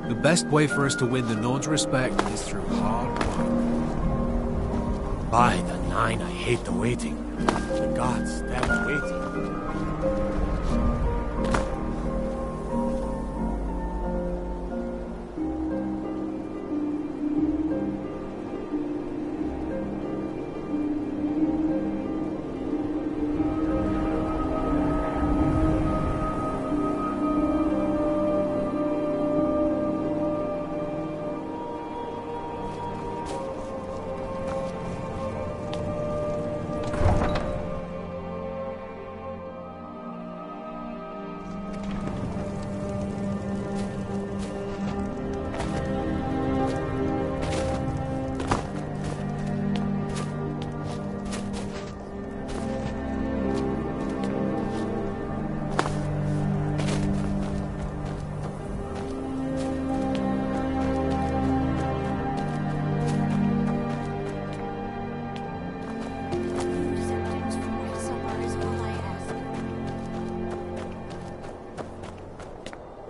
The best way for us to win the Nord's respect is through hard work. By the Nine, I hate the waiting. The gods, that waiting.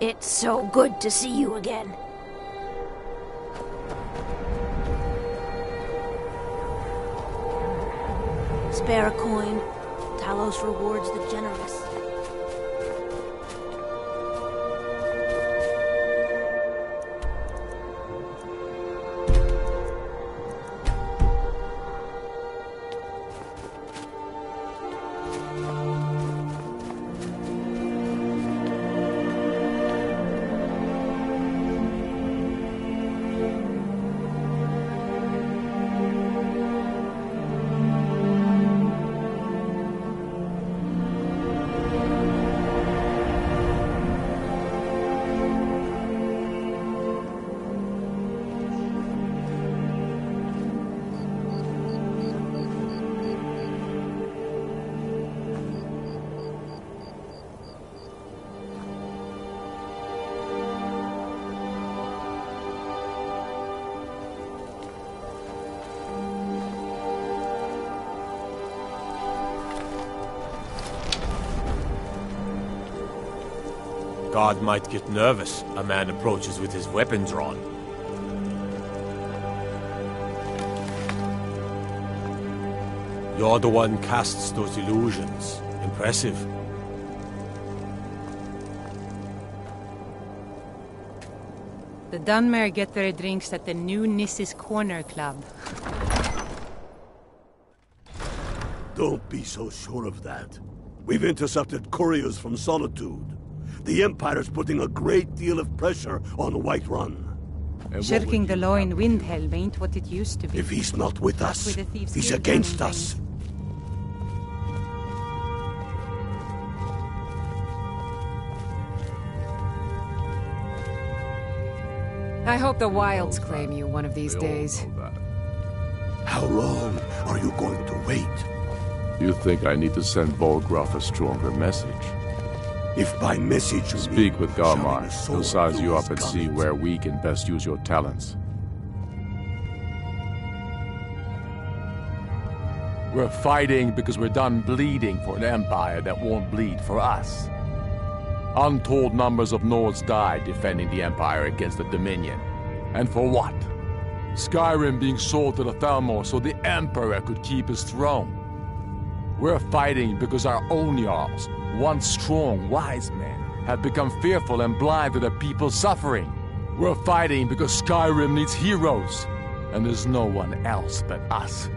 It's so good to see you again. Spare a coin. Talos rewards the generous. God might get nervous. A man approaches with his weapon drawn. You're the one casts those illusions. Impressive. The Dunmer get their drinks at the new Nis's Corner Club. Don't be so sure of that. We've intercepted couriers from Solitude. The Empire's putting a great deal of pressure on Whiterun. Shirking the law in Windhelm ain't what it used to be. If he's not with us, With the thieves' he's guild against running us. things. I hope the Wilds claim you one of these days. How long are you going to wait? You think I need to send Volgruff a stronger message? If by message you Speak mean with shoving Garmar. a He'll sword size through you his up and see guns. where we can best use your talents. We're fighting because we're done bleeding for an empire that won't bleed for us. Untold numbers of Nords died defending the empire against the Dominion. And for what? Skyrim being sold to the Thalmor so the emperor could keep his throne. We're fighting because our own Jarls, once strong, wise men, have become fearful and blind to the people's suffering. We're fighting because Skyrim needs heroes, and there's no one else but us.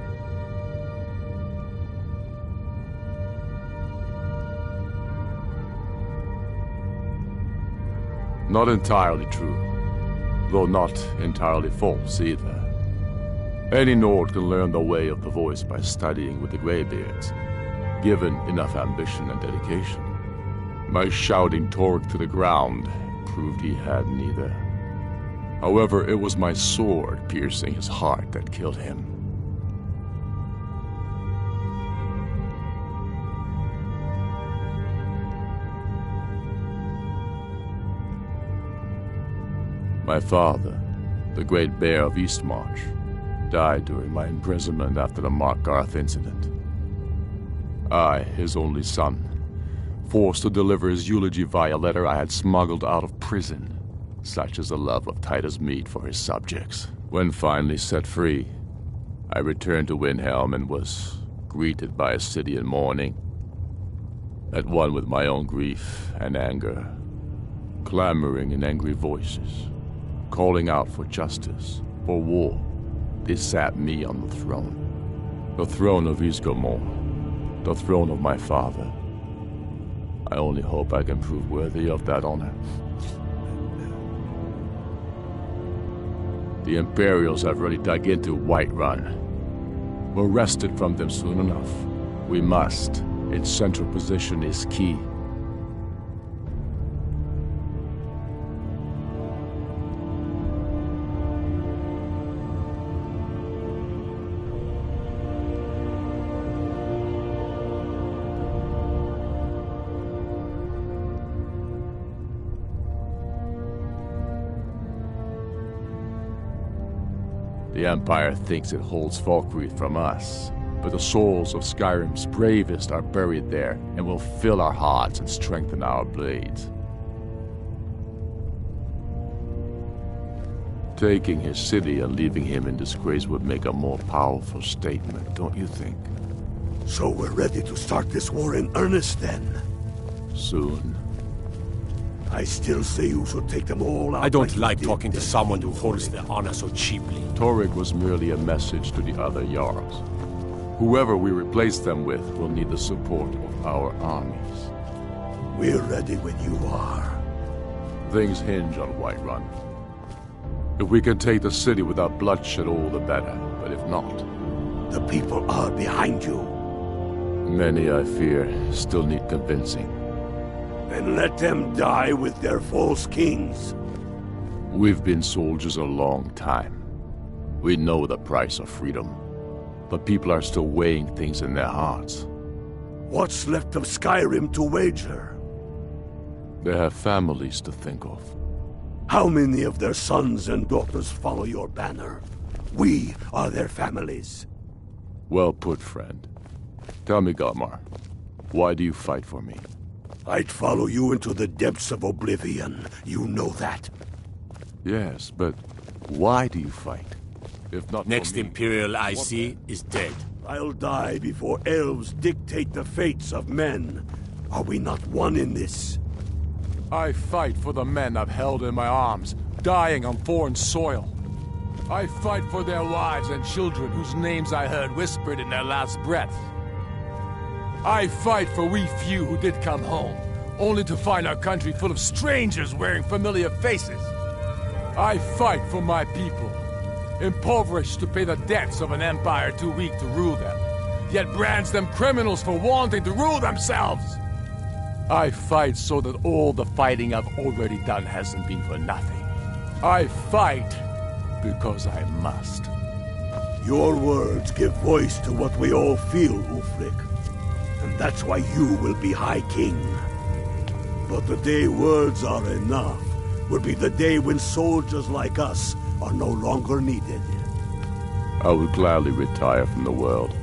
Not entirely true, though not entirely false either. Any Nord can learn the way of the voice by studying with the Greybeards, given enough ambition and dedication. My shouting Torg to the ground proved he had neither. However, it was my sword piercing his heart that killed him. My father, the Great Bear of Eastmarch, died during my imprisonment after the Markgarth incident. I, his only son, forced to deliver his eulogy via letter I had smuggled out of prison. such as the love of Titus meat for his subjects. When finally set free, I returned to Windhelm and was greeted by a city in mourning, at one with my own grief and anger, clamoring in angry voices, calling out for justice, for war. They sat me on the throne of Isgomor, the throne of my father. I only hope I can prove worthy of that honor. The Imperials have really dug into Whiterun. We're wrested from them soon enough. We must. Its central position is key. The Empire thinks it holds Falkreath from us, but the souls of Skyrim's bravest are buried there and will fill our hearts and strengthen our blades. Taking his city and leaving him in disgrace would make a more powerful statement, don't you think? So we're ready to start this war in earnest then? Soon. I still say you should take them all out. I don't like talking to someone who holds their honor so cheaply. Torrig was merely a message to the other Jarls. Whoever we replace them with will need the support of our armies. We're ready when you are. Things hinge on Whiterun. If we can take the city without bloodshed, all the better. But if not... The people are behind you. Many, I fear, still need convincing. Then let them die with their false kings. We've been soldiers a long time. We know the price of freedom. But people are still weighing things in their hearts. What's left of Skyrim to wager? They have families to think of. How many of their sons and daughters follow your banner? We are their families. Well put, friend. Tell me, Galmar, why do you fight for me? I'd follow you into the depths of oblivion. You know that. Yes, but why do you fight? If not Next for me, Imperial I see is dead. I'll die before elves dictate the fates of men. Are we not one in this? I fight for the men I've held in my arms, dying on foreign soil. I fight for their wives and children whose names I heard whispered in their last breath. I fight for we few who did come home, only to find our country full of strangers wearing familiar faces. I fight for my people, impoverished to pay the debts of an empire too weak to rule them, yet brands them criminals for wanting to rule themselves. I fight so that all the fighting I've already done hasn't been for nothing. I fight because I must. Your words give voice to what we all feel, Ulfric. And that's why you will be High King. But the day words are enough will be the day when soldiers like us are no longer needed. I would gladly retire from the world,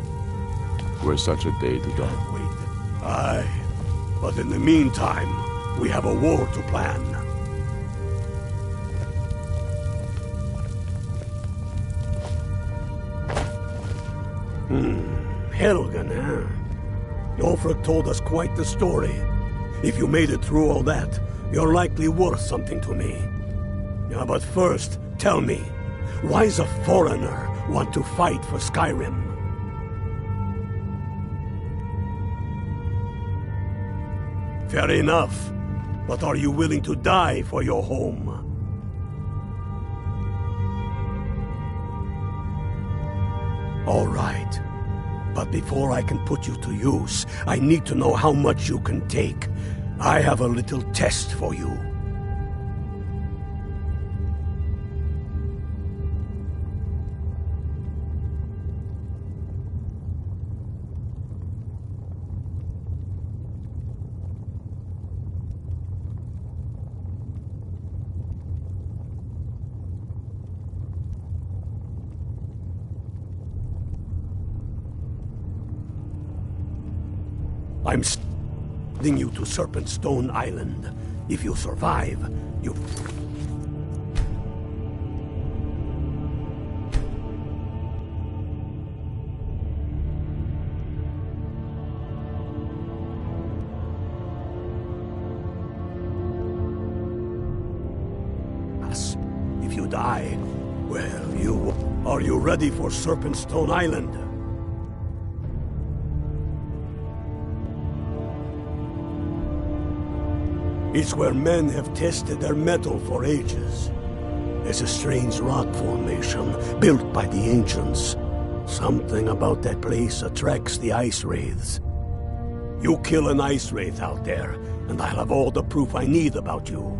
were such a day to dawn. Wait. Aye. But in the meantime, we have a war to plan. Helgen, huh? Ulfric told us quite the story. If you made it through all that, you're likely worth something to me. Yeah, but first, tell me, why does a foreigner want to fight for Skyrim? Fair enough, but are you willing to die for your home? All right. But before I can put you to use, I need to know how much you can take. I have a little test for you. I'm sending you to Serpent Stone Island. If you survive, you... die. Well, are you ready for Serpentstone Island? It's where men have tested their metal for ages. There's a strange rock formation built by the ancients. Something about that place attracts the ice wraiths. You kill an ice wraith out there, and I'll have all the proof I need about you.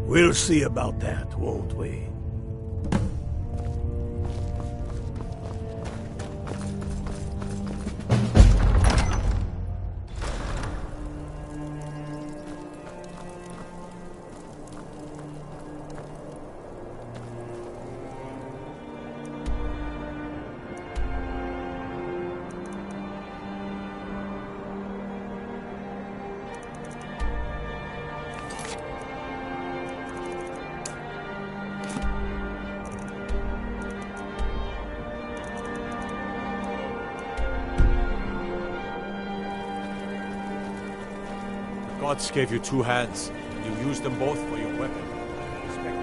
We'll see about that, won't we? Gods gave you two hands. You used them both for your weapon. Respect.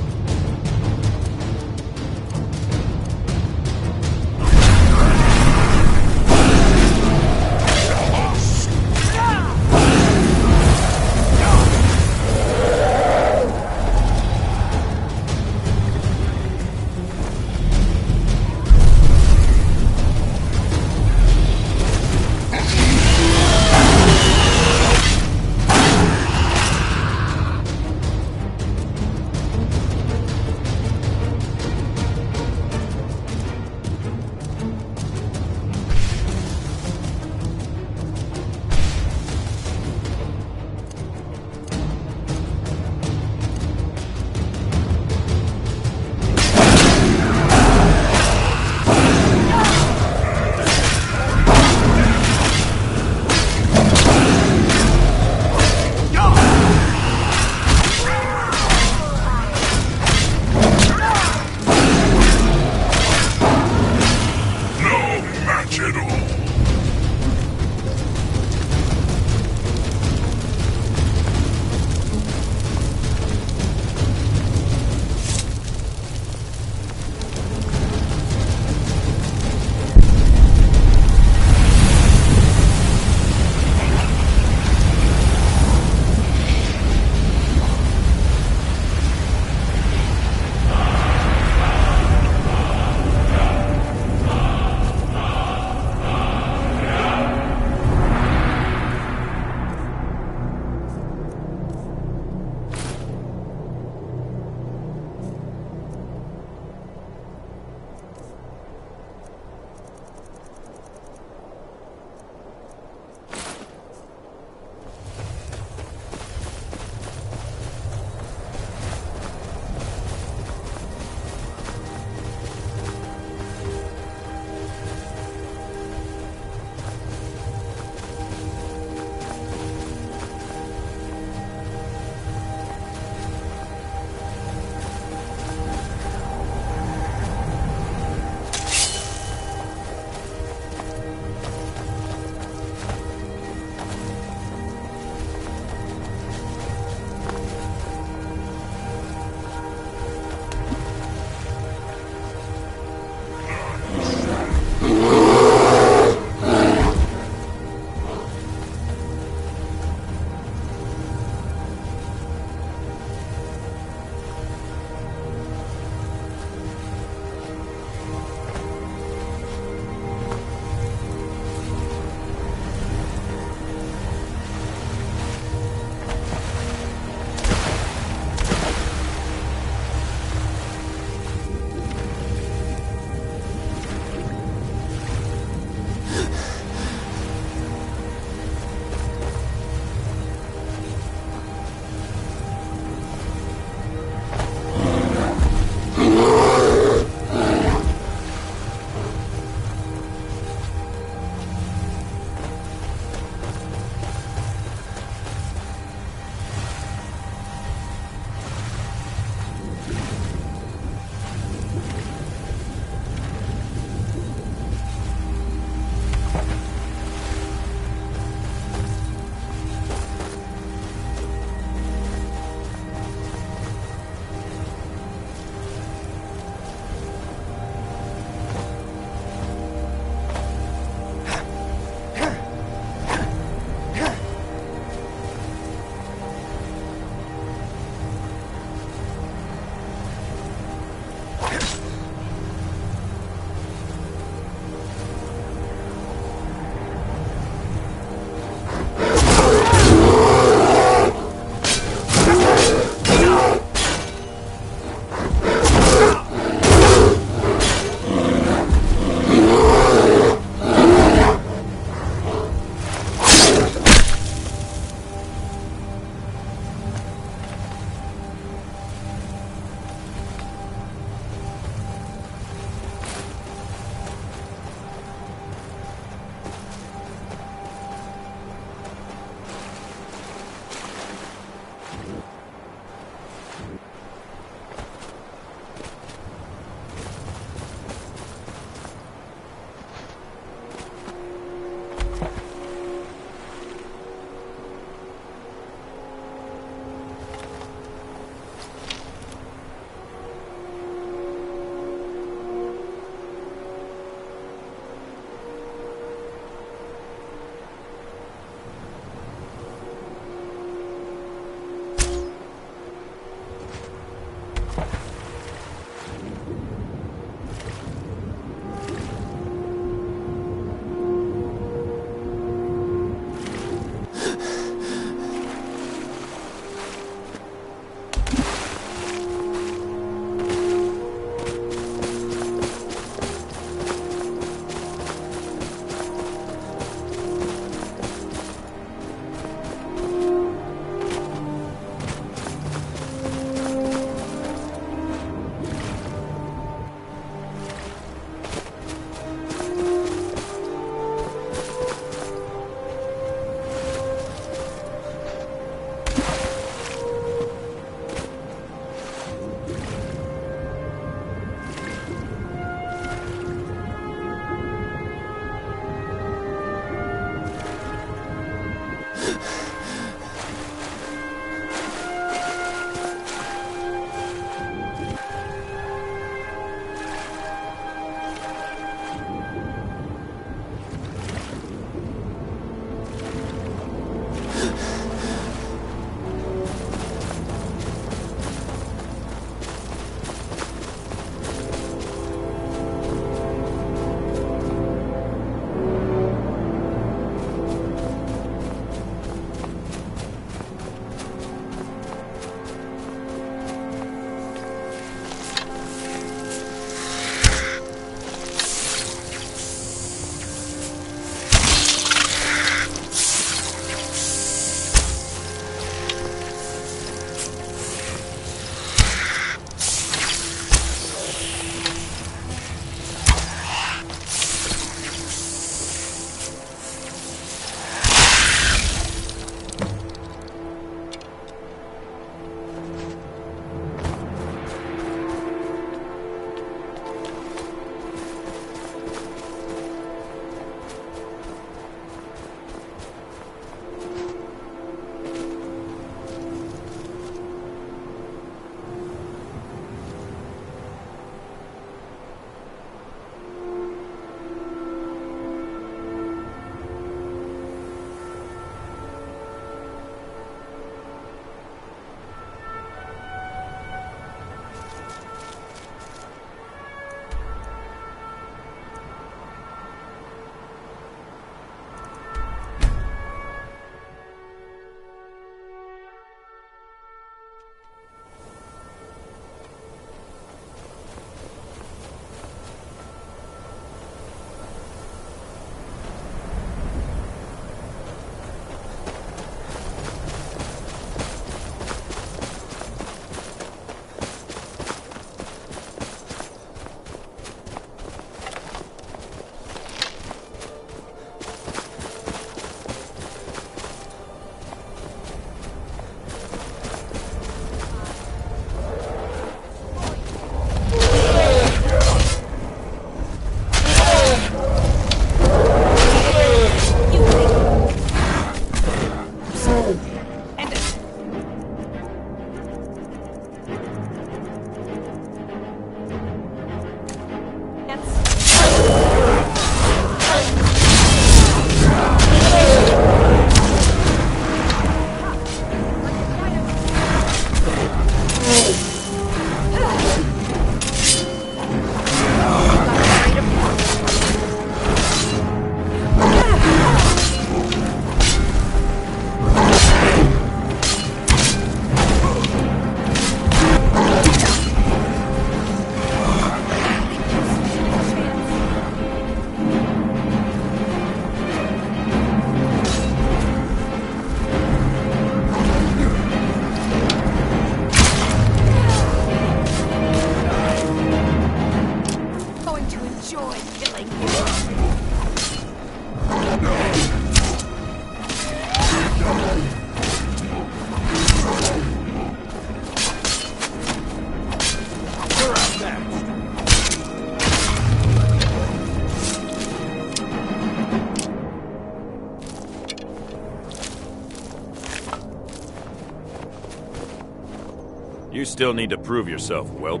You still need to prove yourself, whelp.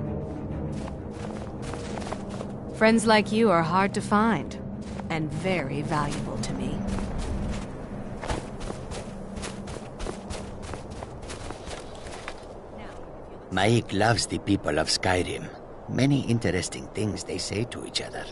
Friends like you are hard to find, and very valuable to me. Maik loves the people of Skyrim. Many interesting things they say to each other.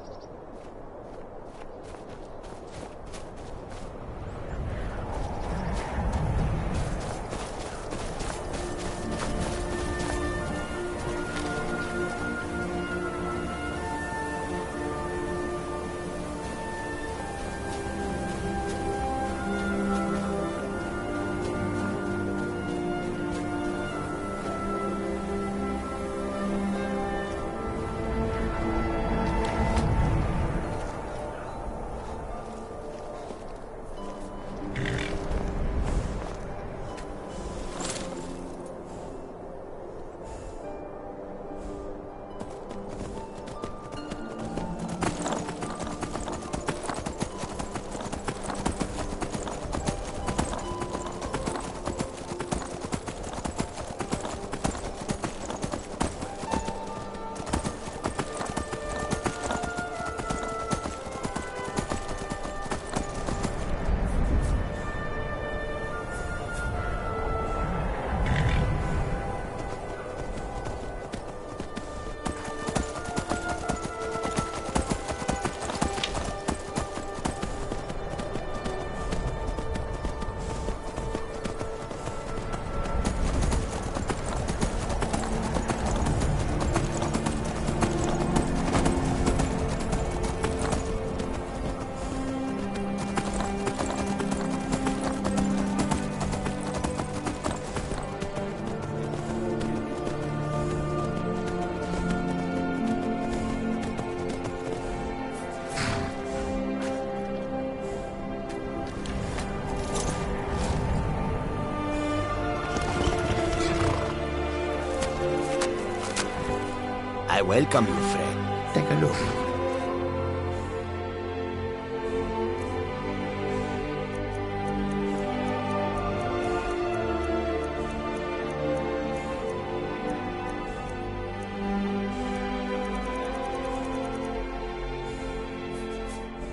I welcome you, friend. Take a look.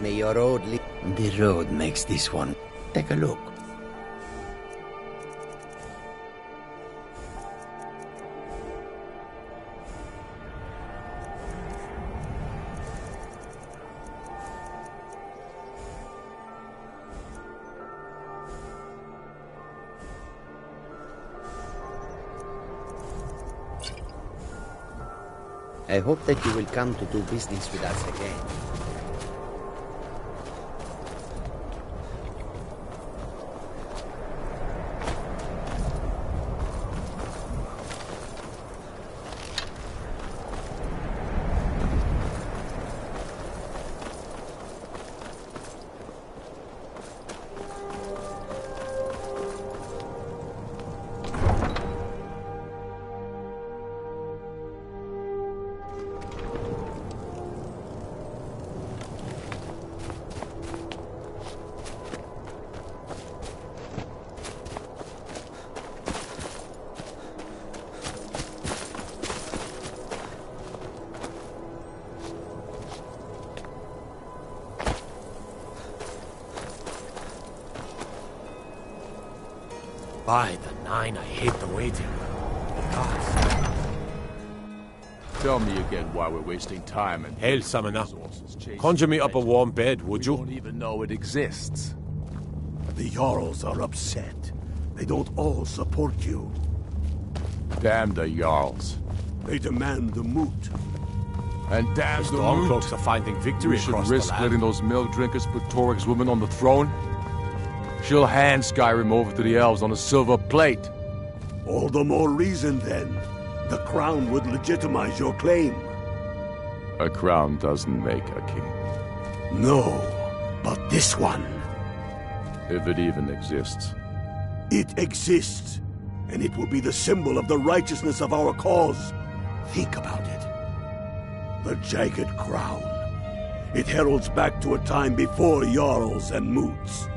May your road lead. The road makes this one. Take a look. I hope that you will come to do business with us again. By the nine, I hate the waiting. Gods. Tell me again why we're wasting time and Hail, Summoner. resources chasing Conjure me up a legend. warm bed, would You you? don't even know it exists. The Jarls are upset. They don't all support you. Damn the Jarls. They demand the moot. And damn the Stormcloaks Moot. are finding victory We should across the risk land. letting those milk drinkers put Toryg's woman on the throne? She'll hand Skyrim over to the elves on a silver plate. All the more reason, then. The crown would legitimize your claim. A crown doesn't make a king, No, but this one. if it even exists. It exists, and it will be the symbol of the righteousness of our cause. Think about it. The jagged crown. It heralds back to a time before Jarls and Moots.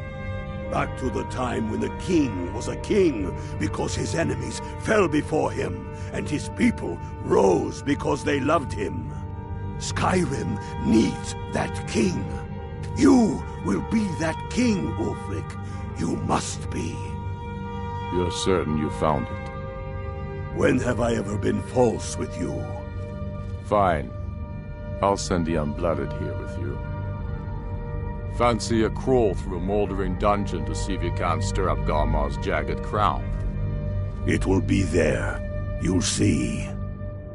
Back to the time when the king was a king because his enemies fell before him, and his people rose because they loved him. Skyrim needs that king. You will be that king, Ulfric. You must be. You're certain you found it? When have I ever been false with you? Fine. I'll send the Unblooded here with you. Fancy a crawl through a moldering dungeon to see if you can't stir up Garmar's jagged crown. It will be there. You'll see.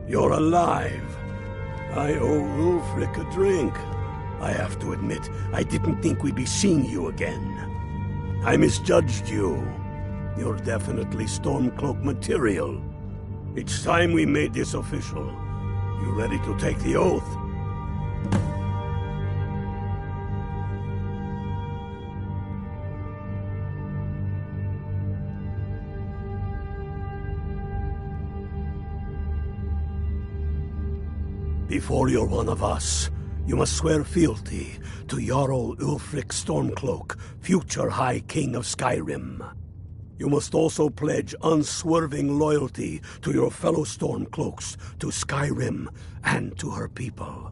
You're alive. I owe Ulfric a drink. I have to admit, I didn't think we'd be seeing you again. I misjudged you. You're definitely Stormcloak material. It's time we made this official. You ready to take the oath? Before you're one of us, you must swear fealty to Jarl Ulfric Stormcloak, future High King of Skyrim. You must also pledge unswerving loyalty to your fellow Stormcloaks, to Skyrim, and to her people.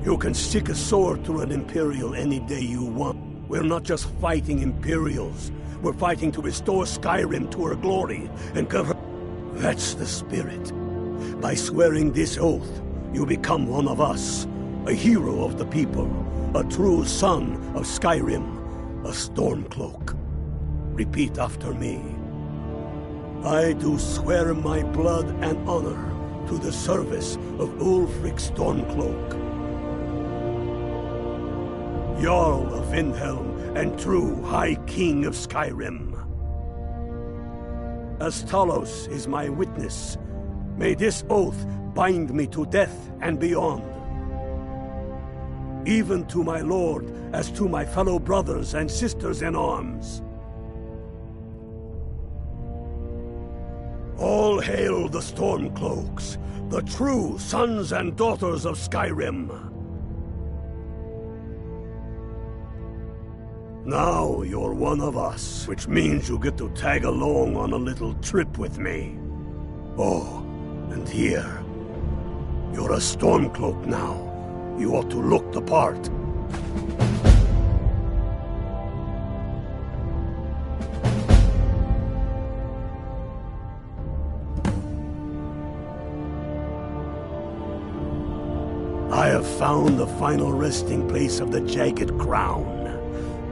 You can stick a sword through an Imperial any day you want. We're not just fighting Imperials. We're fighting to restore Skyrim to her glory and give her... That's the spirit. By swearing this oath, you become one of us. A hero of the people. A true son of Skyrim. A Stormcloak. Repeat after me. I do swear my blood and honor to the service of Ulfric Stormcloak, Jarl of Windhelm and true High King of Skyrim. As Talos is my witness, may this oath bind me to death and beyond. even to my lord as to my fellow brothers and sisters in arms. All hail the Stormcloaks, the true sons and daughters of Skyrim. Now you're one of us, which means you get to tag along on a little trip with me. Oh, and here. You're a Stormcloak now. You ought to look the part. I have found the final resting place of the Jagged Crown.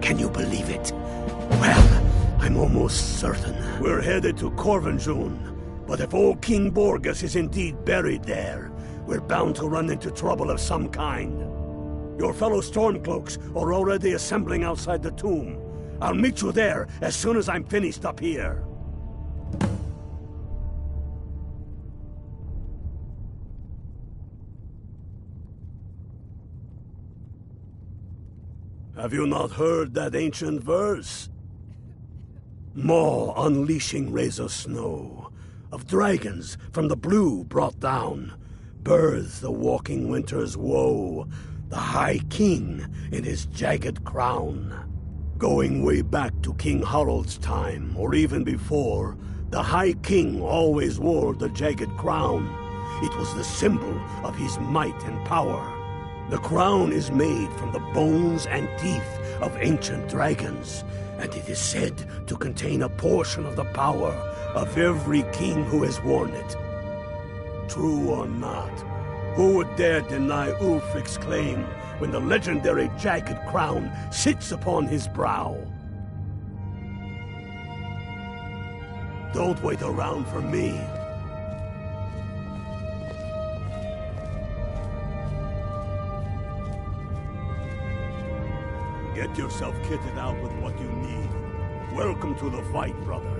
Can you believe it? Well, I'm almost certain. We're headed to Corvinjune, but if old King Borgus is indeed buried there, we're bound to run into trouble of some kind. Your fellow Stormcloaks are already assembling outside the tomb. I'll meet you there as soon as I'm finished up here. Have you not heard that ancient verse? Maw unleashing rays of snow, of dragons from the blue brought down, births the walking winter's woe, the High King in his jagged crown. Going way back to King Harald's time, or even before, the High King always wore the jagged crown. It was the symbol of his might and power. The crown is made from the bones and teeth of ancient dragons, and it is said to contain a portion of the power of every king who has worn it. True or not, who would dare deny Ulfric's claim when the legendary jagged crown sits upon his brow? Don't wait around for me. Get yourself kitted out with what you need. Welcome to the fight, brother.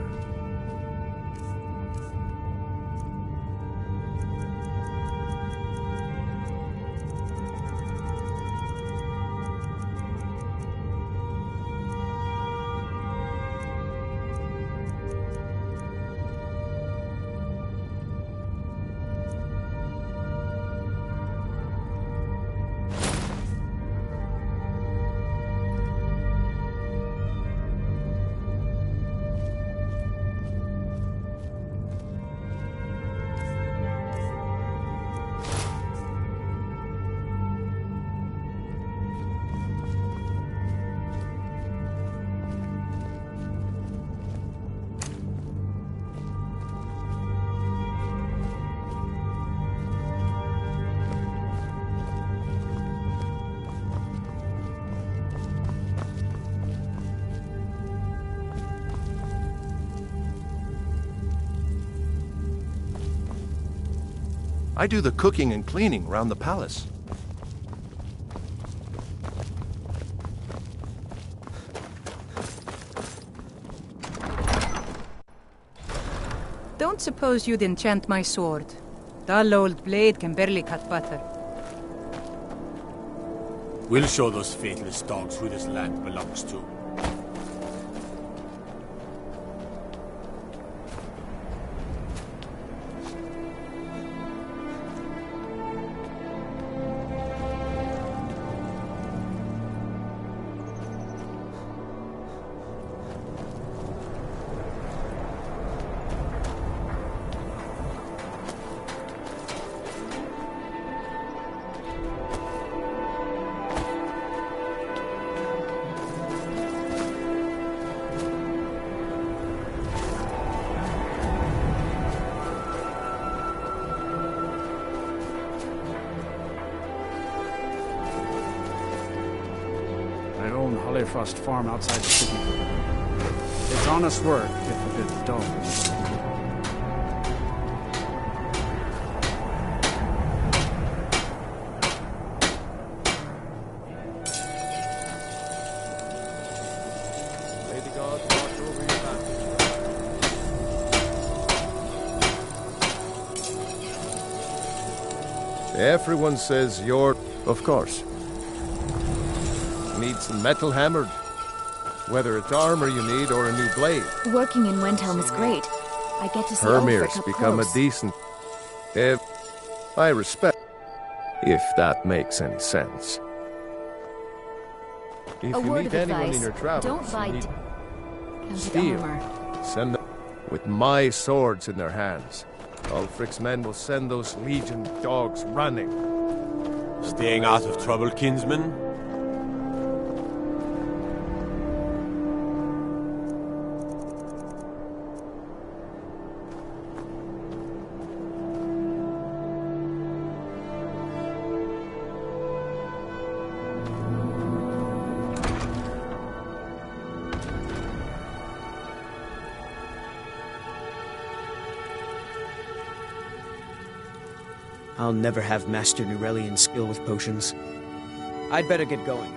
I do the cooking and cleaning around the palace. Don't suppose you'd enchant my sword. Dull old blade can barely cut butter. We'll show those faithless dogs who this land belongs to. Frost farm outside the city. It's honest work, if a bit dull. Everyone says you're... Of course. need some metal hammered. Whether it's armor you need or a new blade. Working in Windhelm is great. I get to see Ulfric Hermir's up become close. a decent... I respect... If that makes any sense. If A you word meet of anyone advice. in your travels, Don't buy you need counted steel, armor. send them with my swords in their hands. Ulfric's men will send those Legion dogs running. Staying out of trouble, kinsman? I'll never have mastered Nurelian skill with potions. I'd better get going.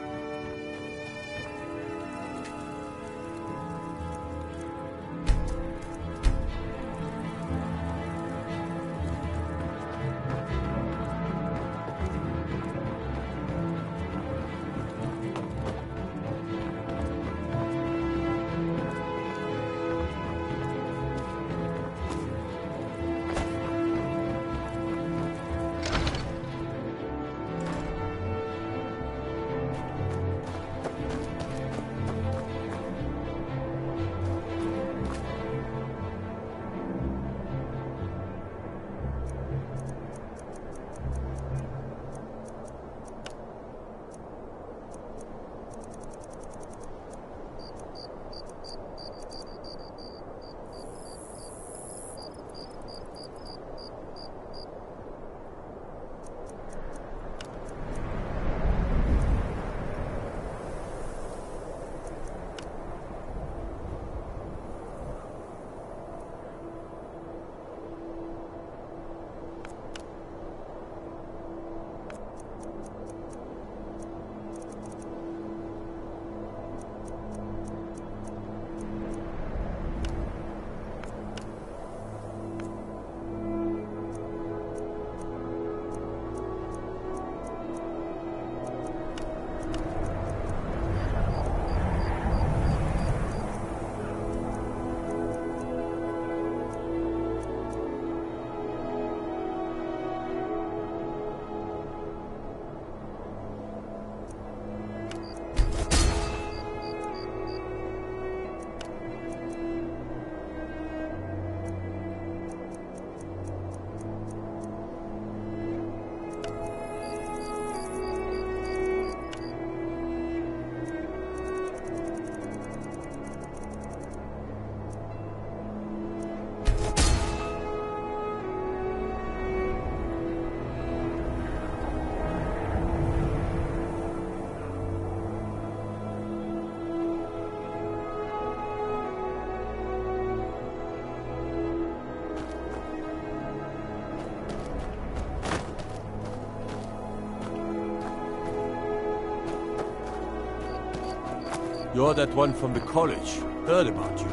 You're that one from the college. Heard about you.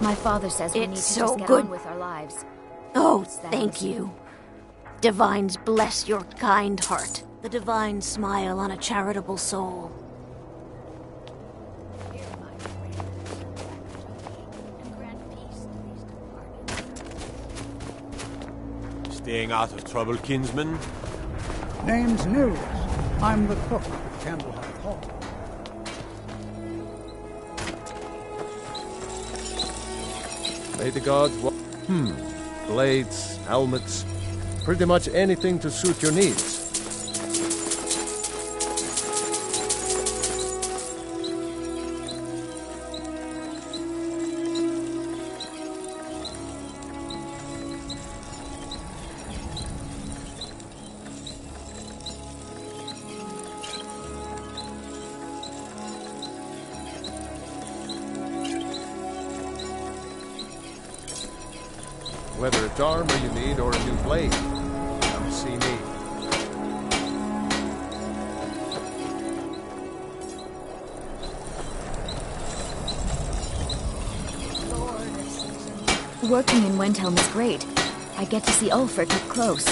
My father says we need to It's just so get good. on with our lives. Oh, Thanks. thank you. Divines bless your kind heart. The divine smile on a charitable soul. Staying out of trouble, kinsman? Name's Nils. I'm the cook at Candlehearth Hall. May the gods blades, helmets, pretty much anything to suit your needs. Whether it's armor you need or a new blade, come see me. Working in Wendhelm is great. I get to see Ulfric up close.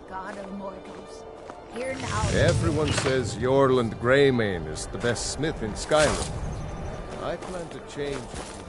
God of mortals. Here now. Everyone says Jorland Greymane is the best smith in Skyrim. I plan to change it.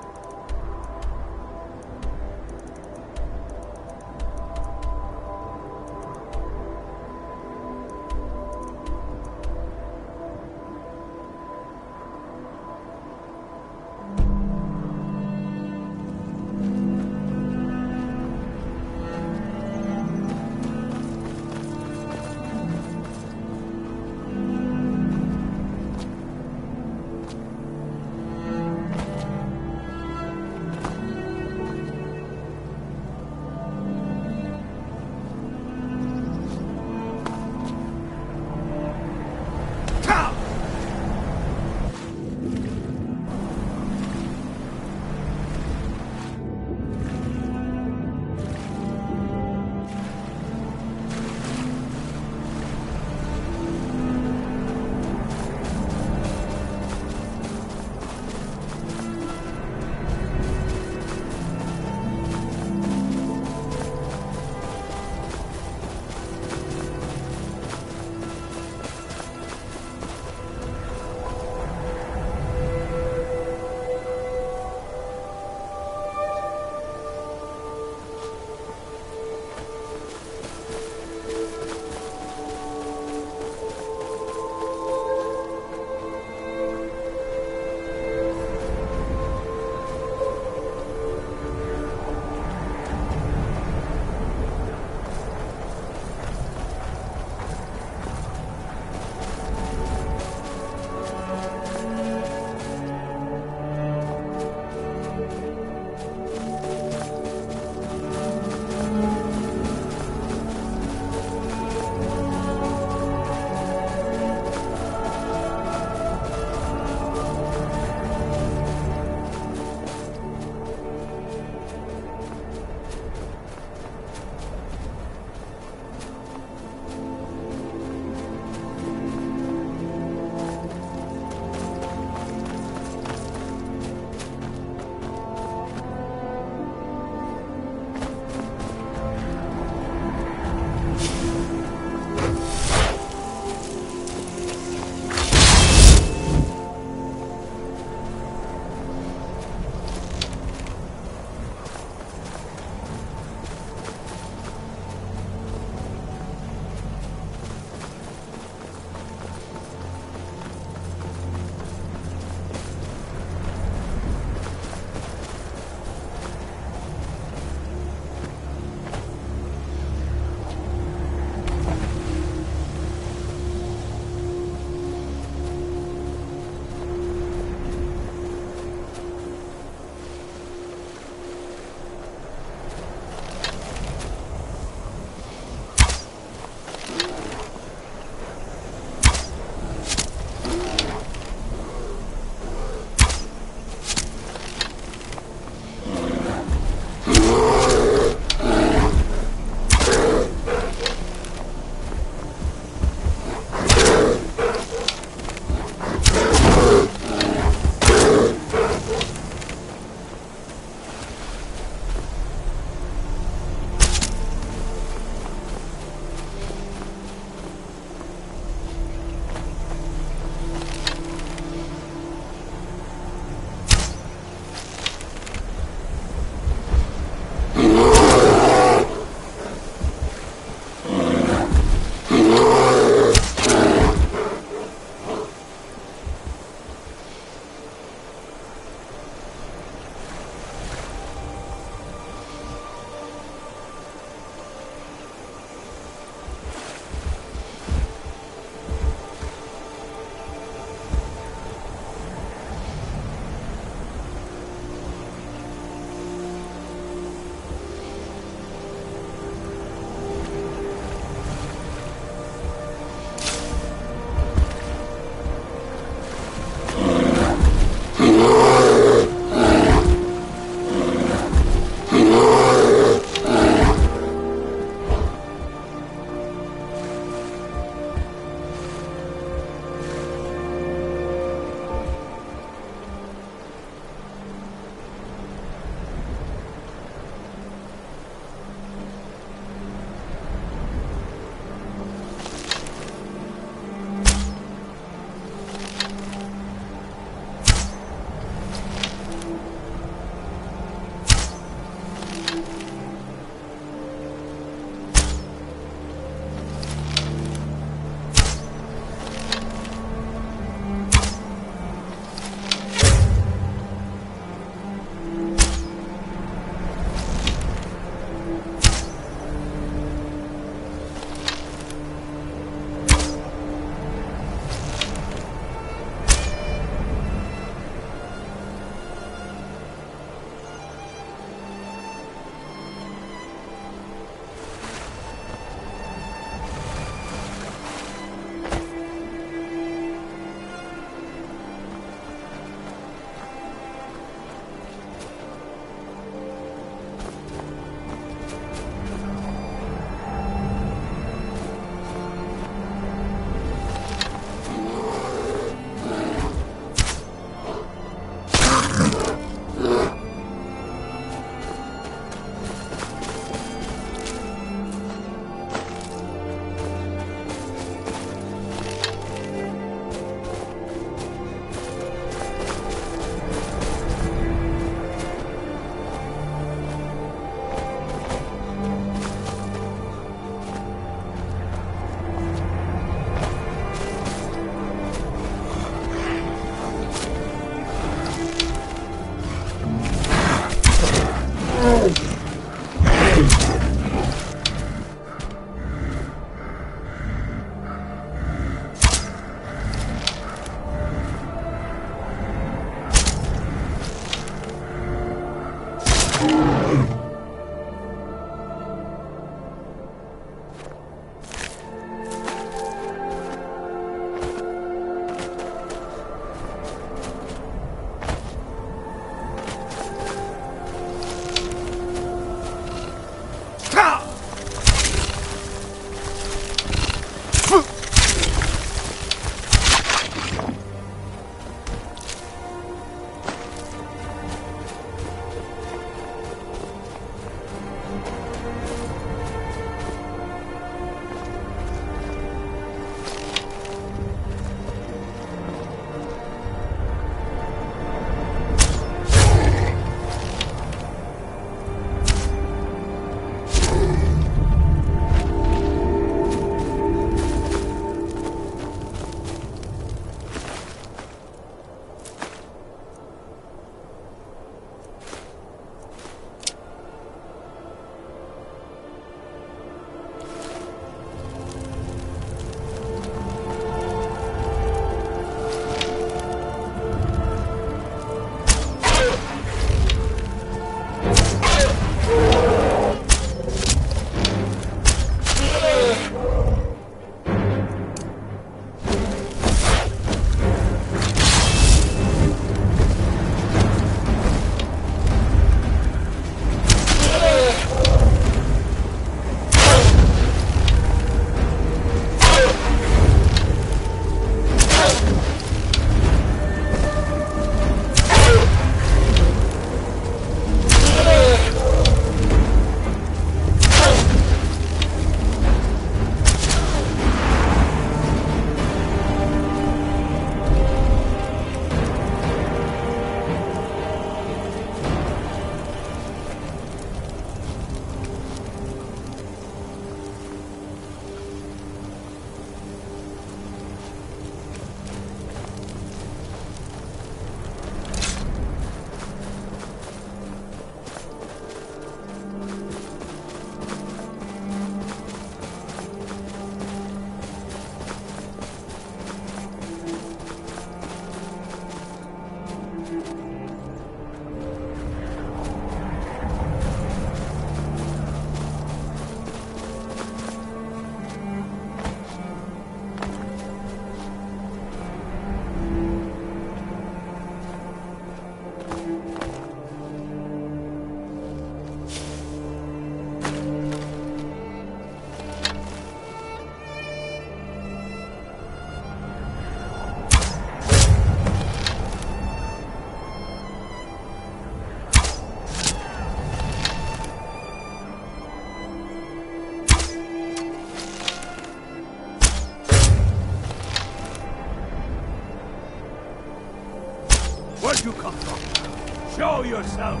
Show yourself!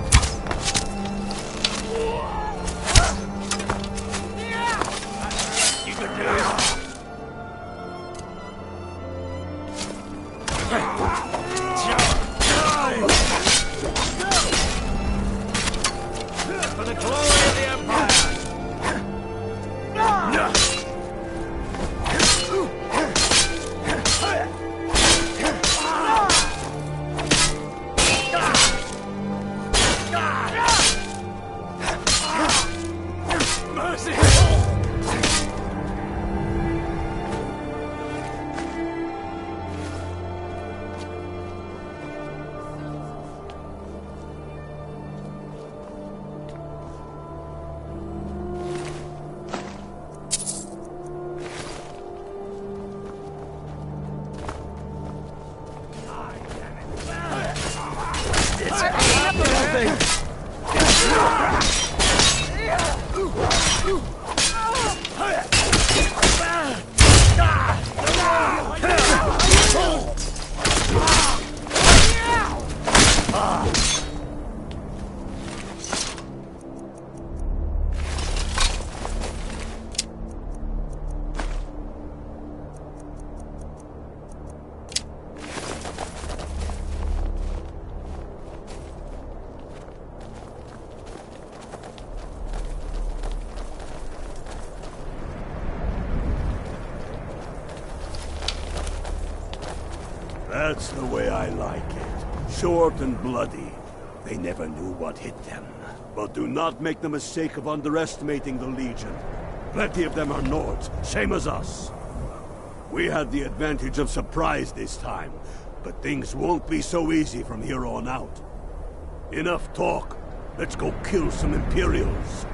You could do it! For the glory of the Empire! Mercy! That's the way I like it. Short and bloody. They never knew what hit them. But do not make the mistake of underestimating the Legion. Plenty of them are Nords, same as us. We had the advantage of surprise this time, but things won't be so easy from here on out. Enough talk. Let's go kill some Imperials.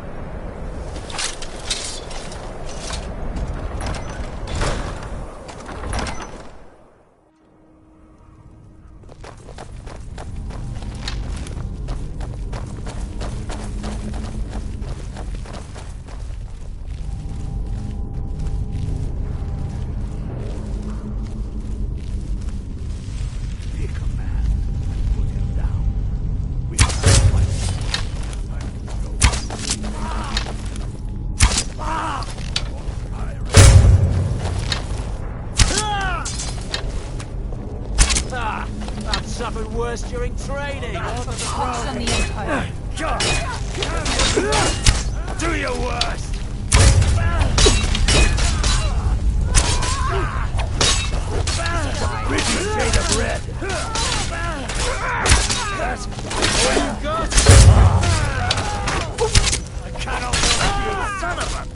Suffered worse during training. Focus on the Empire. Do your worst. Richer shade of red. That's all you got. I cannot believe you, son of a.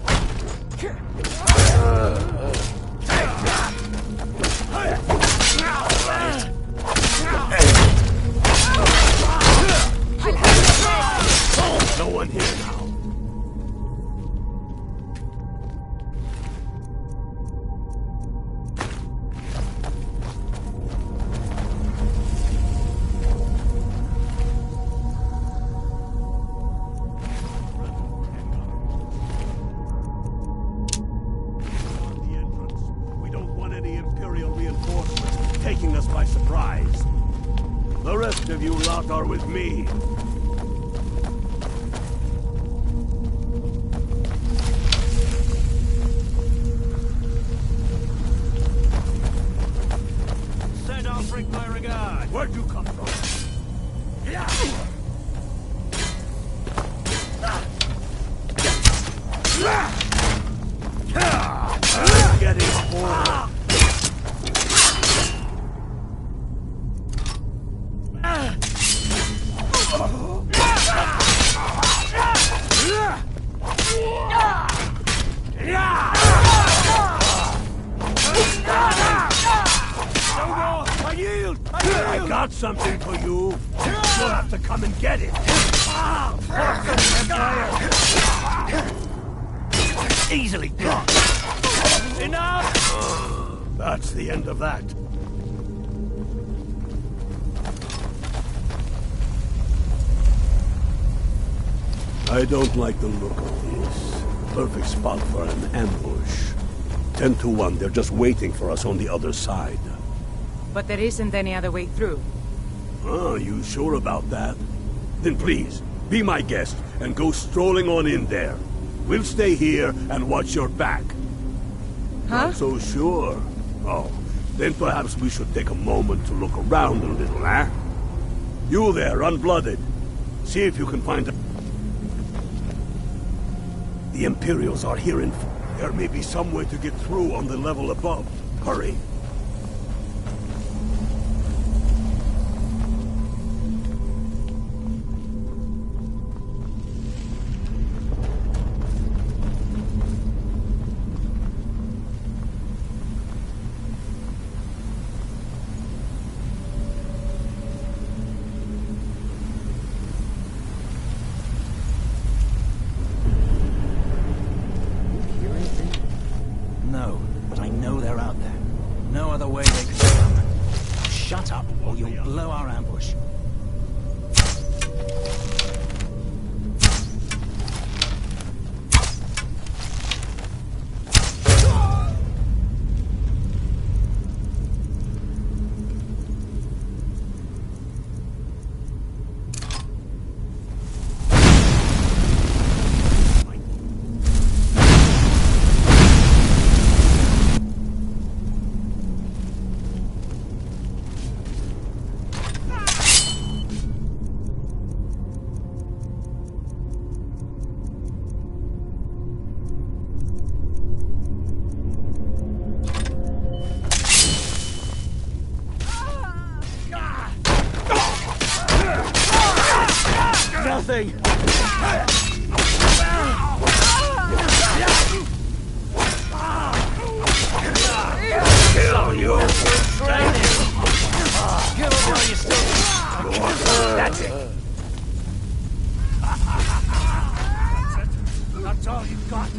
No one here now. The entrance. We don't want any Imperial reinforcements taking us by surprise. The rest of you lot are with me. My regard. Where'd you come from? Getting bored. I got something for you. You'll have to come and get it. Easily done. Enough! That's the end of that. I don't like the look of this. Perfect spot for an ambush. 10 to 1, they're just waiting for us on the other side. But there isn't any other way through. Oh, you sure about that? Then please, be my guest and go strolling on in there. We'll stay here and watch your back. Huh? Not so sure. Oh, then perhaps we should take a moment to look around a little, eh? You there, unblooded. See if you can find a... The Imperials are here in... There may be some way to get through on the level above. Hurry. No, but I know they're out there. No other way they could come. Shut up, or you'll blow our ambush. Nothing! Kill you! Kill him while you still... That's it! That's all you've got.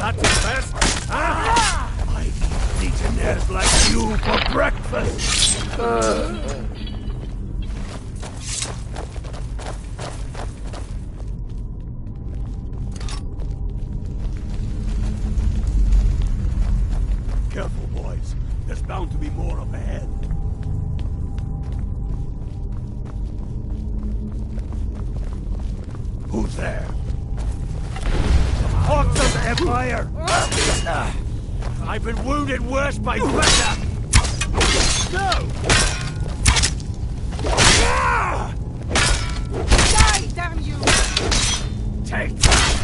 That's it, best. I eat legionnaires like you for breakfast. Careful, boys. There's bound to be more up ahead. Who's there? Hawks of the Empire! I've been wounded worse by better! Go! Die, damn you! Take that!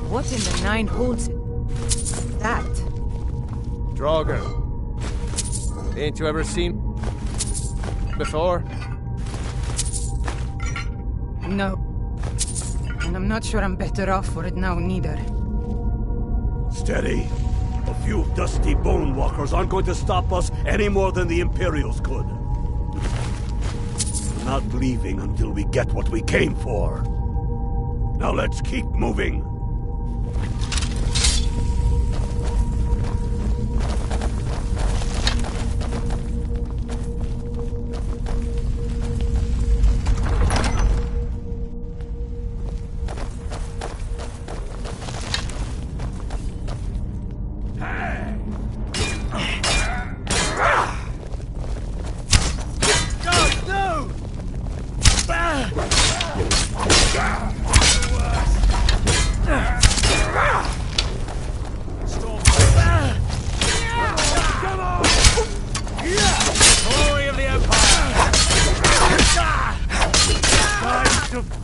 What in the nine holds it? That? Draugr. Ain't you ever seen before? No. And I'm not sure I'm better off for it now, neither. Steady. A few dusty bone walkers aren't going to stop us any more than the Imperials could. We're not leaving until we get what we came for. Now let's keep moving.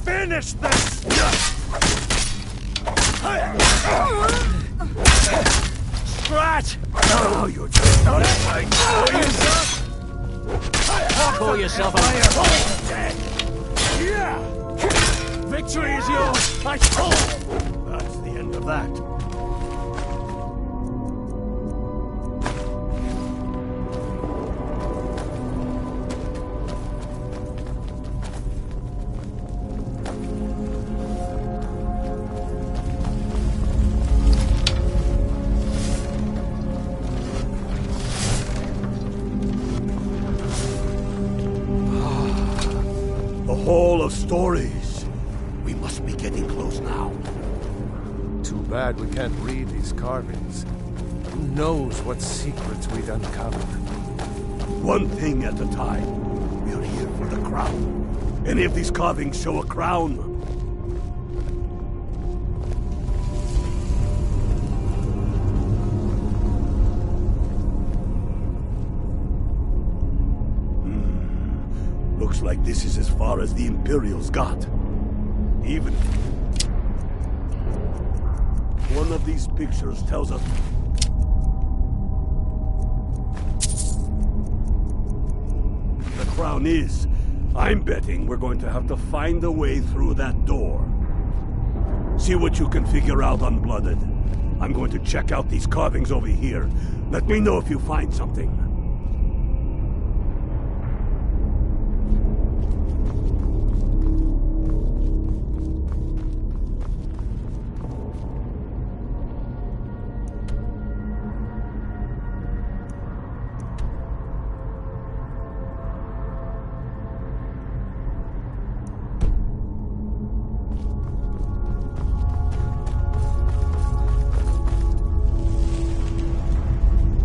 Finish this! Scratch! Oh, you're just not right. Pull yourself up. Yeah! Victory is yours! That's the end of of that. Hall of Stories. We must be getting close now. Too bad we can't read these carvings. Who knows what secrets we'd uncover? One thing at a time. We're here for the crown. Any of these carvings show a crown? Looks like this is as far as the Imperials got. Even one of these pictures tells us the crown is. I'm betting we're going to have to find a way through that door. See what you can figure out, Unblooded. I'm going to check out these carvings over here. Let me know if you find something.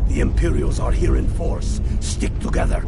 The Imperials are here in force. Stick together.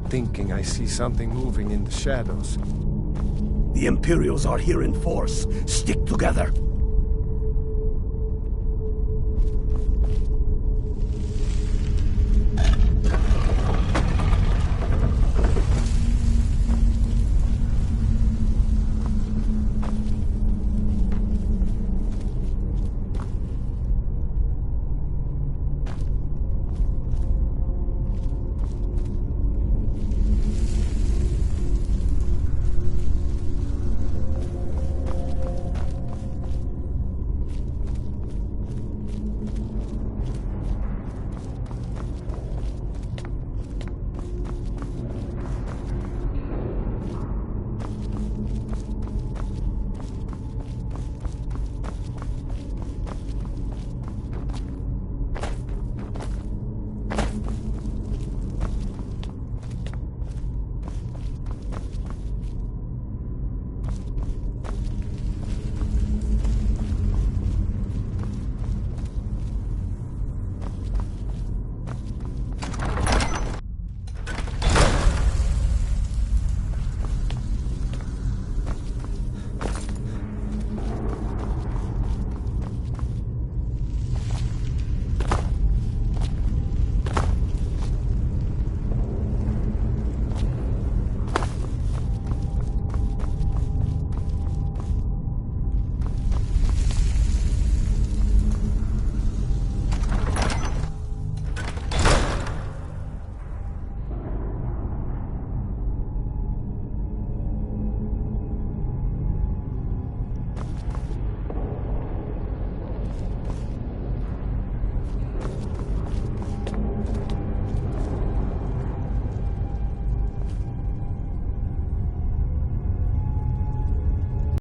Thinking I see something moving in the shadows. The Imperials are here in force. Stick together.